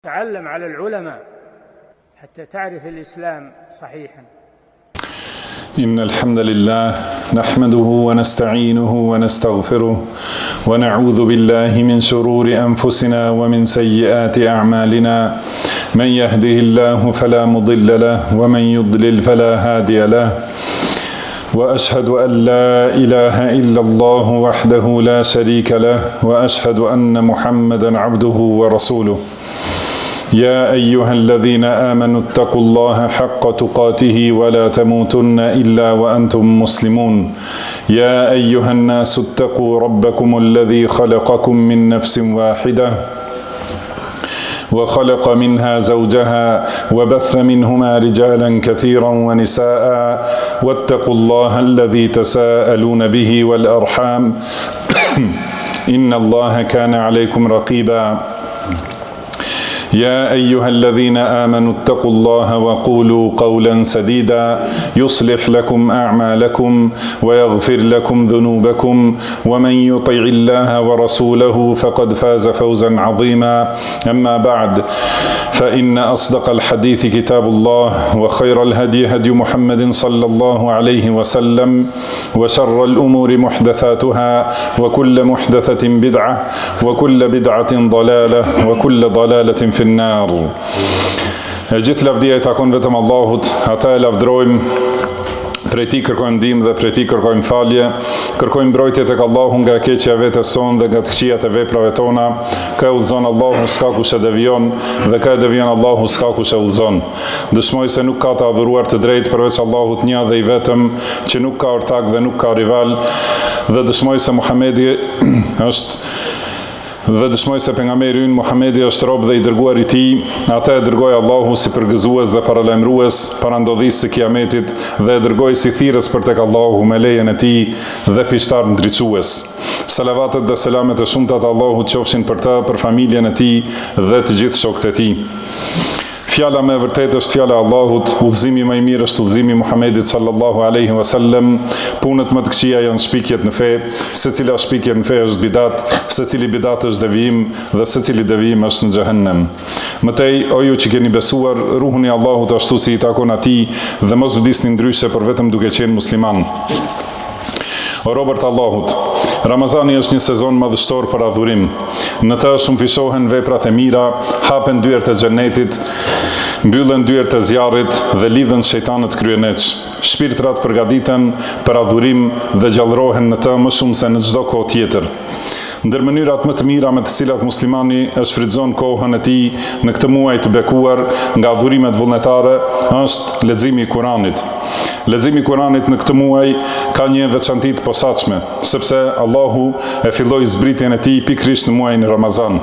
تعلم على العلماء حتى تعرف الإسلام صحيحا. إن الحمد لله نحمده ونستعينه ونستغفره ونعوذ بالله من شرور أنفسنا ومن سيئات أعمالنا من يهده الله فلا مضل له ومن يضلل فلا هادي له وأشهد أن لا إله إلا الله وحده لا شريك له وأشهد أن محمدا عبده ورسوله. يا أيها الذين آمنوا اتقوا الله حق تقاته ولا تموتن إلا وأنتم مسلمون. يا أيها الناس اتقوا ربكم الذي خلقكم من نفس واحدة وخلق منها زوجها وبث منهما رجالا كثيرا ونساء واتقوا الله الذي تساءلون به والأرحام إن الله كان عليكم رقيبا. يا أيها الذين آمنوا اتقوا الله وقولوا قولا سديدا يصلح لكم أعمالكم ويغفر لكم ذنوبكم ومن يطع الله ورسوله فقد فاز فوزا عظيما. أما بعد فإن أصدق الحديث كتاب الله وخير الهدي هدي محمد صلى الله عليه وسلم وشر الأمور محدثاتها وكل محدثة بدعة وكل بدعة ضلالة وكل ضلالة في النار. Gjithë lavdia I takon vetëm Allahut, ata e lavdrojmë, prej Tij kërkojmë ndihmë dhe prej Tij kërkojmë falje, kërkojmë mbrojtje tek Allahu nga keqja e vetes sonë dhe nga të këqijat e veprave tona. Ka udhëzon Allahu, s'ka kush e devijon, dhe ka devijon Allahu, s'ka kush e udhëzon. Dëshmoj se nuk ka të adhuruar të drejtë përveç Allahut një dhe I vetëm, që nuk ka ortak dhe nuk ka rival, dhe dëshmoj se Muhamedi se pejgamberi ynë Muhamedi është rob dhe I dërguar I Tij, atë e dërgoi Allahu si përgëzues dhe paralajmërues para ndodhisë së Kiametit dhe e dërgoi si thirrës për tek Allahu me lejen e Tij dhe pishtar ndriçues. Salavatet dhe selamet e shumta të Allahut qofshin për të, për familjen e Tij dhe të gjithë shokët e Tij. Fjala me vërtet është fjala e Allahut, udhëzimi më I mirë është udhëzimi I Muhamedit sallallahu alaihi wasallam. Punët më të këqija janë shpikjet në fe, secila shpikje në fe është bidat, secili bidat është devijim dhe secili devijim është në xhehenem. Mëtej, o ju që keni besuar, ruhuni Allahut ashtu si I takon atij dhe mos vdisni ndryshe për vetëm duke qenë musliman. O robërt Allahut, Ramazani është një sezon madhështor për adhurim. Në të shumëfishohen veprat e mira, hapen dyert e xhenetit, mbyllen dyert e zjarrit dhe lidhen shejtanët kryeneç. Shpirtrat përgatiten për adhurim dhe gjallërohen në të më shumë se në çdo kohë tjetër. Ndër mënyrat më të mira me të cilat muslimani e shfrytëzon kohën e tij në këtë muaj të bekuar nga adhurimet vullnetare është leximi I Kuranit. Leximi I Kuranit në këtë muaj ka një veçanti të posaçme, sepse Allahu e filloi zbritjen e tij pikërisht në muajin Ramazan.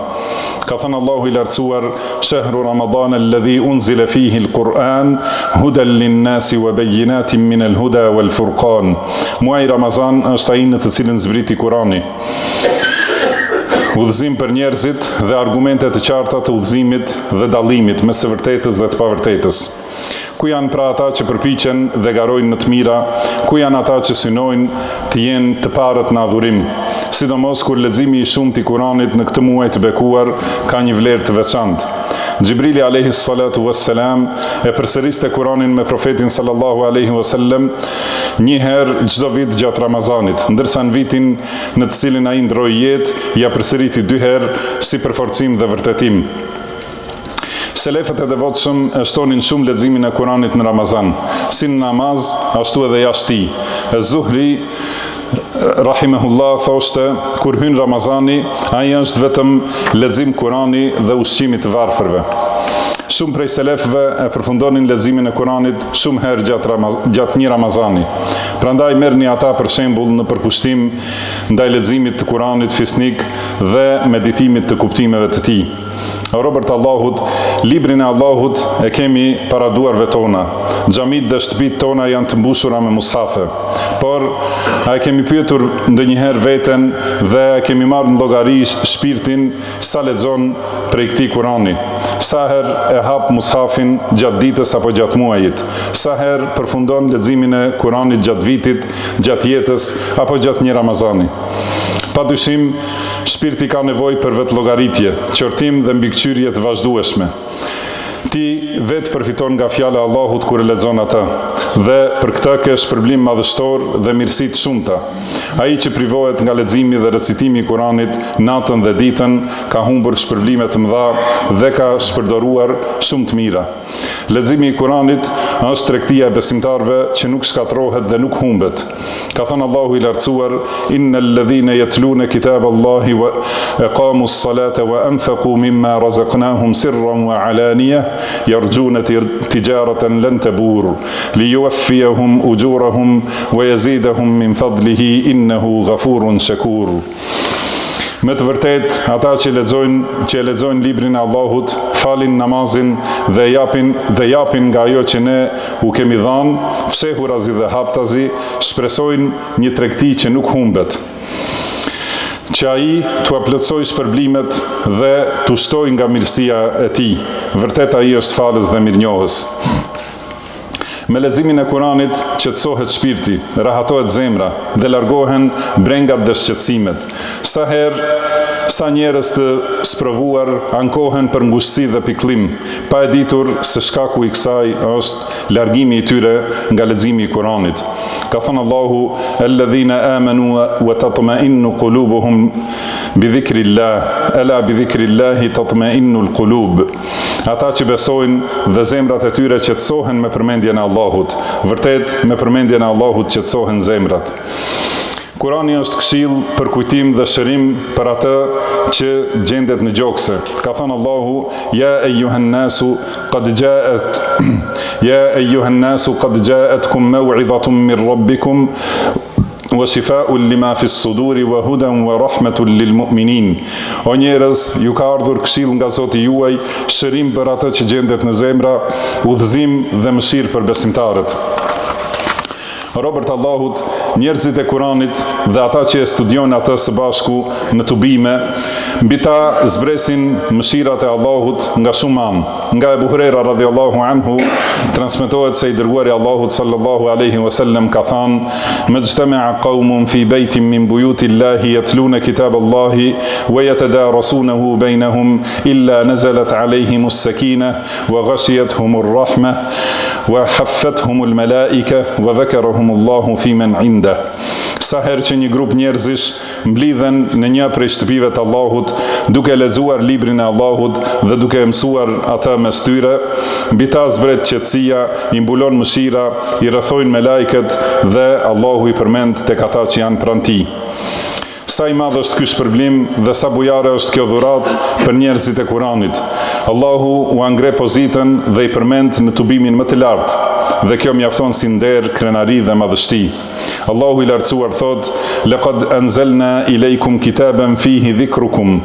Ka thënë Allahu I lartësuar: "Shahru Ramadan alladhi unzila fihi al-Quran hudan lin-nasi wa bayyinatin min al-huda wal-furqan." Muaji Ramazan është ai në të cilin zbriti Kurani. Udhëzim për njerëzit dhe argumente të qarta të udhëzimit dhe dallimit mes së vërtetës dhe të pavërtetës. Ku janë pra ata që përpiqen dhe garojnë në të mira, ku janë ata që synojnë të jenë të parët në adhurim, sidomos kur leximi I shumt I Kuranit në këtë muaj të bekuar ka një vlerë të veçantë. Xhibrili alayhi salatu wassalam e përsëriste Kuranin me profetin sallallahu alaihi wasallam një herë çdo vit gjatë Ramazanit, ndërsa në vitin në të cilin ai ndroi jetë ja përsëriti 2 herë si përforcim dhe vërtetim. Selefët e devotshëm e shtonin shumë leximin e Kuranit në Ramazan, si në namaz, ashtu edhe jashtë tij. Az-Zuhri rahimahullah thoshte, kur hyn Ramazani, ai është vetëm lexim Kurani dhe ushqimi të varfërve. Shumë prej selefëve e përfundonin leximin e Kuranit shumë herë gjatë një Ramazani. Prandaj merrni ata për shembull në përkushtim ndaj leximit të Kuranit fisnik dhe meditimit të kuptimeve të tij. O robërt Allahut, librin e Allahut e kemi para duarve tona. Xhamit dhe shtëpitë tona janë të mbushura me mushafe. Por a e kemi pyetur ndonjëherë veten dhe a kemi marrë në llogari shpirtin sa lexon prej këtij Kurani? Sa herë e hap mushafin gjatë ditës apo gjatë muajit? Sa herë përfundon leximin e Kuranit gjatë vitit, gjatë jetës apo gjatë një Ramazani? Padyshim, shpirti ka nevojë për vetëlloggaritje, qortim dhe mbikëqyrje të vazhdueshme. Ti vetë përfiton nga fjala e Allahut kur e lexon atë, dhe për këtë ke shpërblim madhështor dhe mirësi të shumta. Ai që privohet nga leximi dhe recitimi i Kuranit natën dhe ditën ka humbur shpërblime të mëdha dhe ka shpërdoruar shumë të mira. Leximi i Kuranit është tregtia e besimtarëve që nuk shkatërrohet dhe nuk humbet. Ka thënë Allahu i lartësuar: "Innal ladhina yatluna kitaballahi wa aqamus salata wa anfaqu mimma razaqnahum sirran wa alaniyah yarjuna tijaratan lan tabur liyuwaffiyahum ujurahum wa yazidahum min fadlihi innahu ghafurun shakur." Me të vërtet, ata që e lexojnë librin e Allahut, falin namazin dhe japin nga ajo që ne u kemi dhënë, fshehurazi dhe haptazi, shpresojnë një tregti që nuk humbet, që ai t'u plotësoj shpërblimet dhe t'u shtoj nga mirësia e tij. Vërtet ai është falës dhe mirënjohës. Me leximin e Kuranit qetësohet shpirti, rahatohet zemra dhe largohen brengat dhe shqetësimet. Sa njerëz të sprovuar ankohen për ngushtësi dhe pikëllim, pa e ditur se shkaku i kësaj është largimi i tyre nga leximi i Kuranit. Ka thënë Allahu: "Alladhina amanu wa tatma'innu qulubuhum bi dhikrillah, ala bi dhikrillahi tatma'innul qulub." Ata që besojnë dhe zemrat e tyre qetësohen me përmendjen e Allahut. Vërtet, me përmendjen e Allahut qetësohen zemrat. Kurani është këshill për kujtim dhe shërim për atë që gjendet në gjokse. Ka thënë Allahu: "Ya ayyuhan nasu qad ja'atkum maw'izatun min rabbikum wa shifaa'un lima fi s-suduri wa hudan wa rahmatun lil mu'minin." O njerëz, ju ka ardhur këshill nga Zoti juaj, shërim për atë që gjendet në zemra, udhëzim dhe mëshirë për besimtarët. Robërt Allahut, njerëzit e Kuranit dhe ata që e studiojnë atë së bashku në tubime, mbi ta zbresin mëshirat e Allahut nga shumë anë. Nga Ebu Hurajra radhiyallahu anhu transmetohet se i dërguari Allahut sallallahu alaihi wasallam ka thënë: "Majtama'a qaumun fi baytin min buyutillahi yatluna kitaballahi wa yatadarasunahu bainahum illa nazalat alayhimus sakinah wa ghashiyatuhumur rahmah wa haffathumul malaika wa dhakarahum Allahu fi man 'inda." Sa herë që një grup njerëzish mblidhen në një prej shtëpive të Allahut, duke lexuar librin e Allahut dhe duke mësuar atë mes tyre, mbi ta zbret qetësia, i mbulon mëshira, i rrethojnë me lajket dhe Allahu i përmend tek ata që janë pranë tij. Sa i madh është ky shpërblim dhe sa bujare është kjo dhuratë për njerëzit e Kuranit. Allahu u angre pozitën dhe i përmend në tubimin më të lartë, dhe kjo mjafton si nder, krenari dhe madhështi. Allahu i lartësuar thot: "Laqad anzalna ilaykum kitaban fihi dhikrukum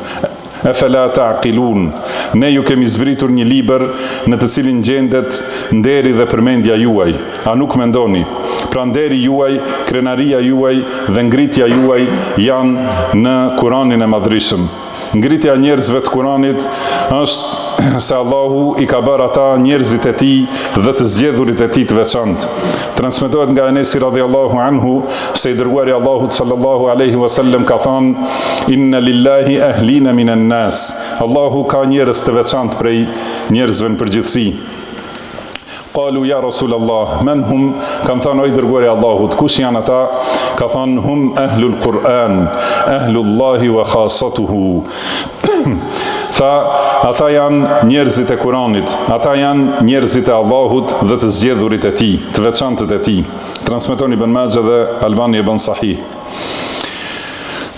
afala ta'qilun." Ne ju kemi zbritur një libër në të cilin gjendet nderi dhe përmendja juaj. A nuk mendoni? Pra nderi juaj, krenaria juaj dhe ngritja juaj janë në Kuranin e madhrishëm. Ngritja njerëzve të Kuranit është se Allahu i ka bërë ata njerëzit e tij dhe të zgjedhurit e tij të veçantë. Transmetohet nga Enesi radhiyallahu anhu se i dërguari Allahut sallallahu alaihi wasallam ka thënë: "Inna lillahi ahlina minan nas." Allahu ka njerëz të veçantë prej njerëzve në përgjithësi. Qalu ya Rasulallah, man hum? Kanë thënë: o i dërguari Allahut, kush janë ata? Ka thënë: hum ahlul Quran, ahlullahi wa khasatuhu. Tha, ata janë njerëzit e Kuranit, ata janë njerëzit e Allahut dhe të zgjedhurit e tij, të veçantët e tij. Transmeton Ibn Majah dhe Albani e bën sahih.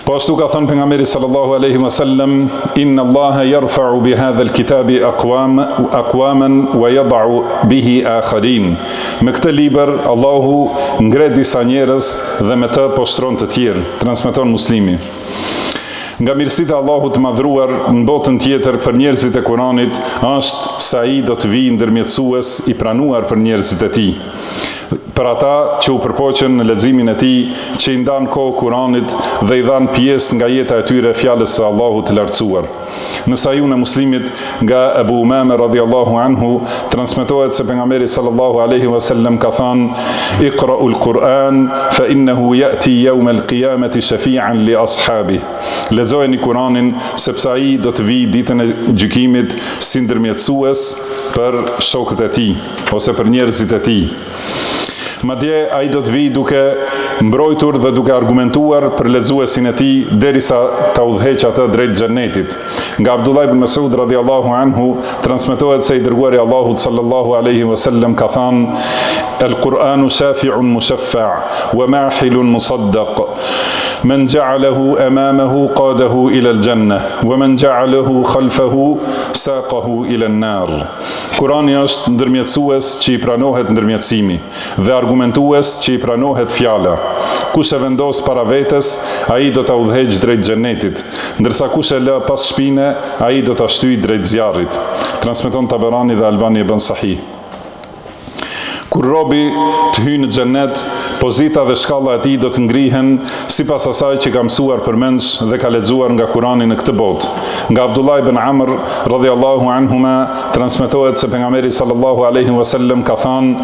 Po ashtu ka thënë pejgamberi sallallahu alaihi wasallam: inna Allaha yarfa'u bi hadha al-kitabi aqwaman wa yad'u bihi akharin. Me këtë libër Allahu ngre disa njerëz dhe me të poshtron të tjerë. Transmeton Muslimi. Nga mirësitë e Allahut të madhruar në botën tjetër për njerëzit e Kuranit është se ai do të vijë ndërmjetësues i pranuar për njerëzit e tij. për ata që u përpoqen në leximin e tij, që i ndan kohë Kuranit dhe i dhan pjesë nga jeta e tyre fjalës së Allahut të lartësuar. Në Sahihun e Muslimit nga Abu Umame radhiyallahu anhu transmetohet se pejgamberi sallallahu alaihi wasallam ka thënë: "Iqra'ul Qur'an fa innahu ya'ti yawm al-qiyamati shafi'an li ashabihi." Lexojeni Kur'anin sepse ai do të vijë ditën e gjykimit si ndërmjetësues për shokët e tij ose për njerëzit e tij. Madje ai do të vijë duke mbrojtur dhe duke argumentuar për lexuesin e tij derisa ta udhëheqë atë drejt xhenetit. Nga Abdullah ibn Mas'ud radhiyallahu anhu transmetohet se i dërguari Allahut sallallahu alaihi wasallam ka thënë: "El-Qur'anu shafi'un mushaffa' wa mahilun musaddaq. Man ja'alahu amamahu qadahu ila al-jannah wa man ja'alahu khalfahu saqahu ila an-nar." Kurani është ndërmjetësues që i pranohet ndërmjetësimi dhe argumentues që i pranohet fjala. Kush e vendos para vetes, ai do ta udhëheqë drejt xhenetit, ndërsa kush e lë pas shpine, ai do ta shtyjë drejt zjarrit. Transmeton Taberani dhe Albani e bën sahih. Kur robi të hyjë në xhenet, pozita dhe shkalla e tij do të ngrihen sipas asaj që ka mësuar përmendsh dhe ka lexuar nga Kurani në këtë botë. Nga Abdullah ibn Amr radhiyallahu anhuma transmetohet se pejgamberi sallallahu alaihi wasallam ka thënë: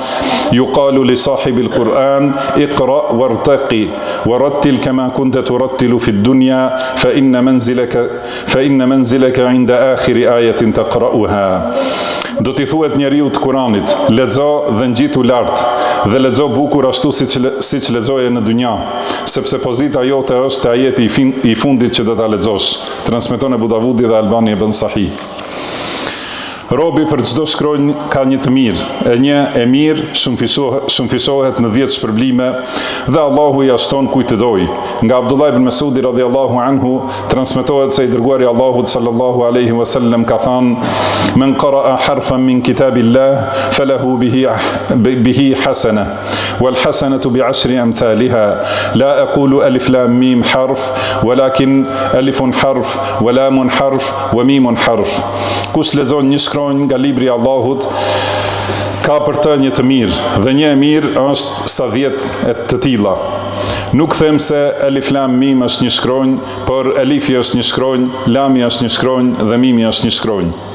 "Yuqalu li sahibil Qur'an iqra wartaqi warattil kama kunta turattilu fi ad-dunya fa inna manzilaka 'inda akhir ayatin taqra'uha." Do t'i thuhet njeriu të Kuranit: lexo dhe ngjitu lart dhe lexo bukur ashtu siç lexoje në dynja, sepse pozita jote është te ajeti i fundit që do ta lexosh. Transmeton Abu Davudi dhe Albani e bën sahih. Robi për çdo shkronjë ka një të mirë, e një e mirë shumëfishohet në 10 shpërblime dhe Allahu i ashton kujt të dojë. Nga Abdullah ibn Mas'udi radhiyallahu anhu transmetohet se i dërguari Allahut sallallahu alaihi wasallam ka thënë: "Men qara'a harfan min kitabillah falahu bihi hasana wal hasanatu bi 10 amthaliha la aqulu alif lam mim harf walakin alifun harf wa lamun harf wa mimun harf." Kush lexon një shkronjë nga libri i Allahut ka për të një të mirë dhe një e mirë është sa 10 e të tilla. Nuk them se alif lam mim është një shkronjë, por alifi është një shkronjë, lami është një shkronjë dhe mimi është një shkronjë.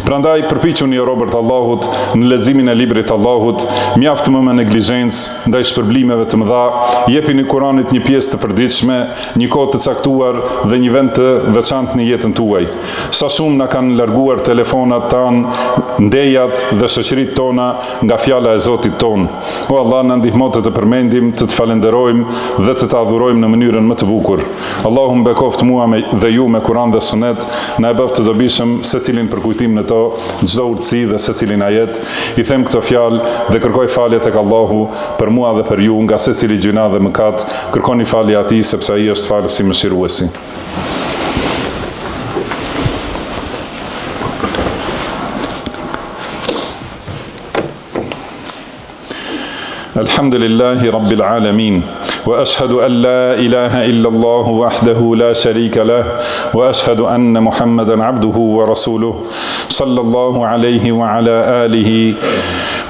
Prandaj përpiquni o robërt Allahut në leximin e librit të Allahut, mjaft më me neglizhencë ndaj shpërblimeve të mëdha, jepini Kuranit një pjesë të përditshme, një kohë të caktuar dhe një vend të veçantë në jetën tuaj. Sa shumë na kanë larguar telefonat tanë, ndejat dhe shoqëritë tona nga fjala e Zotit ton. O Allah, na ndihmo të përmendim, të falenderojmë dhe të adhurojmë në mënyrën më të bukur. Allahu më bekoft mua dhe ju me Kuran dhe Sunet, na e bëft të dobishëm secilin për kujtim në to, çdo urtësi dhe secilin ajet. I them këto fjalë dhe kërkoj falje tek Allahu për mua dhe për ju nga secili gjuna dhe mëkat. Kërkoni falje atij sepse ai është falësi mëshiruesi. Alhamdulillahi Rabbil Alamin. وأشهد أن لا إله إلا الله وحده لا شريك له وأشهد أن محمدا عبده ورسوله صلى الله عليه وعلى آله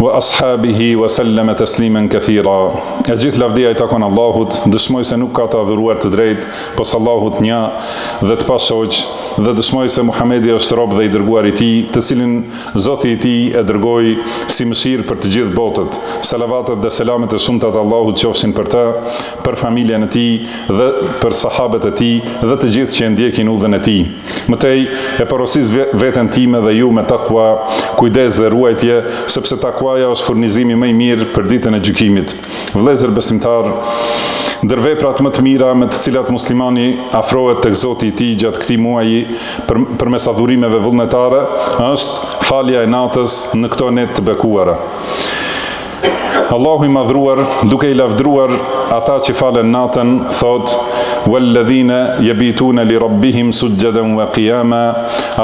وأصحابه وسلم تسليما كثيرا. E gjithë lavdia i takon Allahut, dëshmoj se nuk ka të adhuruar të drejt pos Allahut një dhe të pashoq, dhe dëshmoj se Muhamedi është rob dhe i dërguar i tij, të cilin Zoti i tij e dërgoi si mëshirë për të gjithë botët. Salavatet dhe selamet e shumta të Allahut qofshin për të, për familjen e tij dhe për sahabët e tij dhe të gjithë që e ndjekin udhën e tij. Mëtej e porosis veten time dhe ju me takwa, kujdes dhe ruajtje, sepse takwaja është furnizimi më i mirë për ditën e gjykimit. Vëllezër besimtar, ndër veprat më të mira me të cilat muslimani afrohet tek Zoti i tij gjatë këtij muaji përmes adhurimeve vullnetare është falja e natës në këto net të bekuara. Allahu i madhruar, duke i lavdruar ata që falen natën, thot: "Walladhina yabituna li rabbihim sujjadan wa qiyama",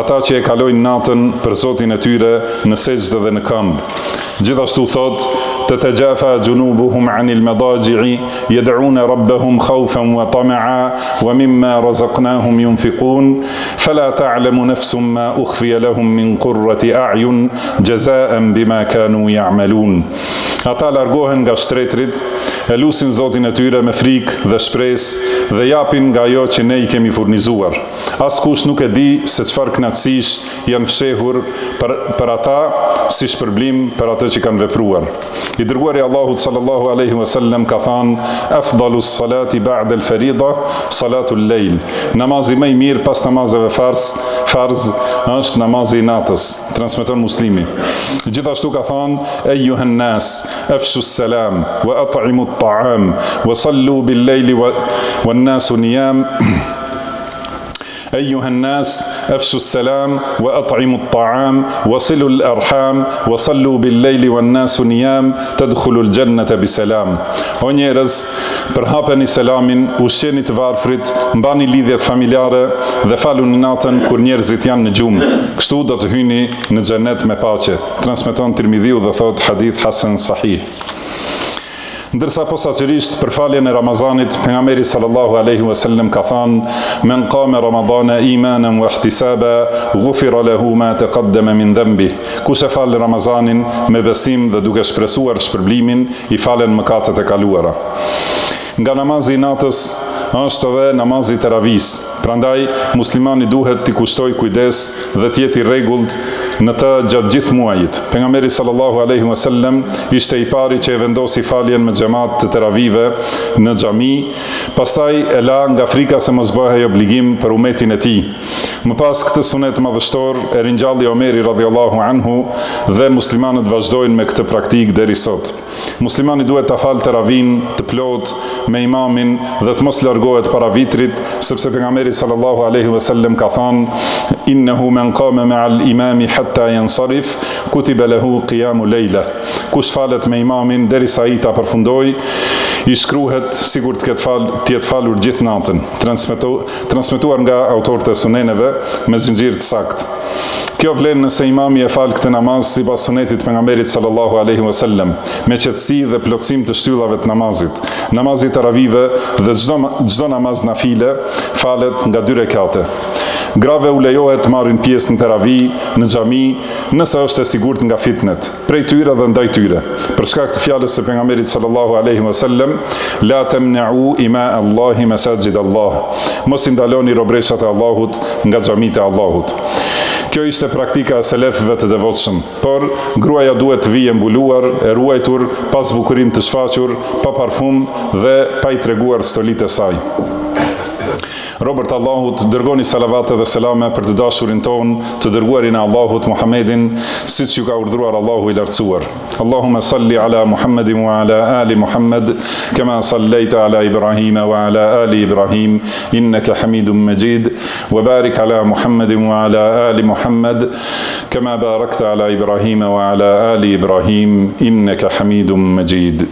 ata që e kalojnë natën për Zotin e tyre në sejdë dhe në këmbë. Gjithashtu thot: "Tatajafa junubuhum 'anil madaji'i yad'una rabbahum khawfan wa tama'a wa mimma razaqnahum yunfiqun fala ta'lamu nafsun ma ukhfiya lahum min qurrati a'yun jaza'an bima kanu ya'malun." Ata largohen nga shtretrit, e lusin Zotin e tyre me frikë dhe shpresë dhe japin nga ajo që ne i kemi furnizuar. Askush nuk e di se çfarë kënaqësish janë fshehur për ata si shpërblim për atë që kanë vepruar. I dërguari Allahut sallallahu alaihi wasallam ka thënë: "Afdalus salati ba'da al-farida salatul layl." Namazi më i mirë pas namazeve farz është namazi i natës. Transmeton Muslimi. Gjithashtu ka thënë: "Eyyuhan nas, afshu as-salam wa at'imu at-ta'am wa sallu bil-layli wan-nasu niyam." أيها الناس أفشوا السلام وأطعموا الطعام وصلوا الأرحام وصلوا بالليل والناس نيام تدخلوا الجنة بسلام. O njerëz, përhapeni selamin, ushqeni të varfrit, mbani lidhjet familjare dhe faluni natën kur njerëzit janë në gjumë. Kështu do të hyni në xhenet me paqe. Transmeton Tirmidhiu dhe thot hadith hasan sahih. Ndërsa posaçërisht për faljen e Ramazanit, pejgamberi sallallahu alaihi wasallam ka thënë: "Men qama Ramadana imanan wa ihtisaba, ghufira lahu ma taqaddama min dhanbi." Kush e fal Ramazanin me besim dhe duke shpresuar shpërblimin, i falen mëkatet e kaluara. Nga namazi i natës është edhe namazi i teravis. Prandaj muslimani duhet t'i kushtoj kujdes dhe t'jeti rregullt në të gjatë gjithë muajit. Pejgamberi sallallahu alaihi wasallam ishte i pari që e vendosi faljen me xhamat të teravive në xhami, pastaj e la nga frika se mos bëhej obligim për umetin e tij. Më pas këtë sunet madhështor e ringjalli Omeri radhiyallahu anhu dhe muslimanët vazhdojnë me këtë praktikë deri sot. Muslimani duhet ta falë teravin të plot me imamin dhe të mos largohet para vitrit, sepse pejgamberi sallallahu alaihi wasallam ka thënë: "Innahu man qama ma'al imami hatta yansarif, kutiba lahu qiyamu layla." Kush falet me imamin derisa ai ta përfundoj, i shkruhet sikur të jetë falur gjithë natën. Transmetuar nga autorët e suneneve me zinxhir të saktë. Kjo vlen nëse imami e fal këtë namaz sipas sunetit të pejgamberit sallallahu alaihi wasallam, me qetësi dhe plotësim të shtyllave të namazit. Namazi teravive dhe çdo namaz nafile falet nga 2 rekate. Grave u lejohet të marrin pjesë në teravi, në xhami, nëse është e sigurt nga fitnet, prej tyre dhe ndaj tyre. Për shkak të fjalës së pejgamberit sallallahu alaihi wasallam: "La tamna'u ima Allahi masajid Allah." Mos i ndaloni robreshat e Allahut nga xhamitë e Allahut. Kjo ishte praktika e selefëve të devotshëm, por gruaja duhet të vijë mbuluar, e ruajtur, pa zbukurim të shfaqur, pa parfum dhe pa i treguar stolitë e saj. Robert Allahut, dërgoni salavate dhe selame për të dashurin ton, të dërguarin e Allahut Muhammedin, siç ju ka urdhëruar Allahu i lartësuar. Allahumma salli ala Muhammedin wa ala ali Muhammed, kama sallaita ala Ibrahim wa ala ali Ibrahim, innaka Hamidum Majid, wa barik ala Muhammedin wa ala ali Muhammed, kama barakta ala Ibrahim wa ala ali Ibrahim, innaka Hamidum Majid.